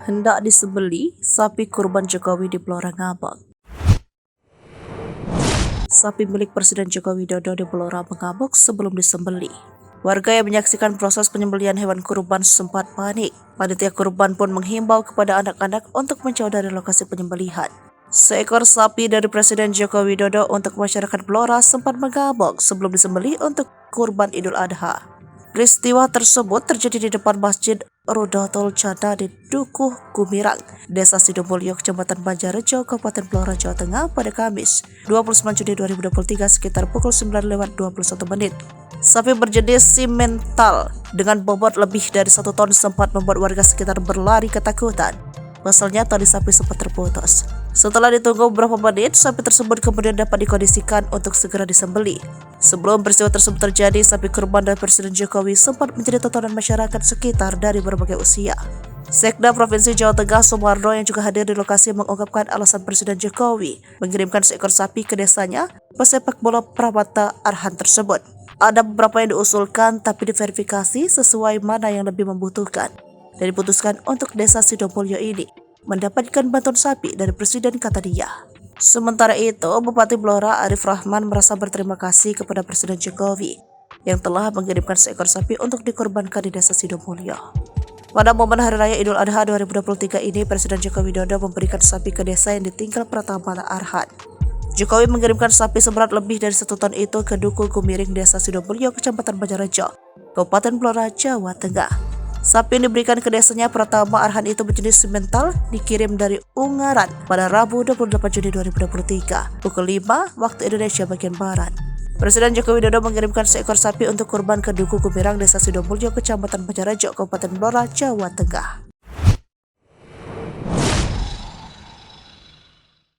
Hendak disembeli, sapi kurban Jokowi di Blora ngamuk. Sapi milik Presiden Joko Widodo di Blora mengamuk sebelum disembeli. Warga yang menyaksikan proses penyembelihan hewan kurban sempat panik. Panitia kurban pun menghimbau kepada anak-anak untuk menjauh dari lokasi penyembelihan. Seekor sapi dari Presiden Joko Widodo untuk masyarakat Blora sempat mengamuk sebelum disembeli untuk kurban Idul Adha. Peristiwa tersebut terjadi di depan Masjid Rodatul Jannah di Dukuh Gumirang, Desa Sidomulyo, Kecamatan Banjarejo, Kabupaten Blora, Jawa Tengah pada Kamis 29 Juni 2023 sekitar pukul 9:21 menit. Sapi berjenis simental dengan bobot lebih dari 1 ton sempat membuat warga sekitar berlari ketakutan. Pasalnya tali sapi sempat terputus. Setelah ditunggu beberapa menit, sapi tersebut kemudian dapat dikondisikan untuk segera disembeli. Sebelum peristiwa tersebut terjadi, sapi kurban dari Presiden Jokowi sempat menjadi tontonan masyarakat sekitar dari berbagai usia. Sekda Provinsi Jawa Tengah Sumarno yang juga hadir di lokasi mengungkapkan alasan Presiden Jokowi mengirimkan seekor sapi ke desanya pesepak bola Pramata Arhan tersebut. Ada beberapa yang diusulkan tapi diverifikasi sesuai mana yang lebih membutuhkan. Dan diputuskan untuk Desa Sidomulyo ini mendapatkan bantuan sapi dari Presiden, kata dia. Sementara itu, Bupati Blora Arif Rahman merasa berterima kasih kepada Presiden Jokowi yang telah mengirimkan seekor sapi untuk dikorbankan di Desa Sidomulyo. Pada momen Hari Raya Idul Adha 2023 ini, Presiden Joko Widodo memberikan sapi ke desa yang ditinggal Pramata Arhan. Jokowi mengirimkan sapi seberat lebih dari 1 ton itu ke Dukuh Gumiring, Desa Sidomulyo, Kecamatan Banjarejo, Kabupaten Blora, Jawa Tengah. Sapi yang diberikan ke desanya Pramata Arhan itu berjenis simental, dikirim dari Ungaran pada Rabu 28 Juni 2023 pukul 5 waktu Indonesia bagian Barat. Presiden Joko Widodo mengirimkan seekor sapi untuk kurban ke Dukuh Gumirang, Desa Sidomulyo, Kecamatan Banjarejo, Kabupaten Blora, Jawa Tengah.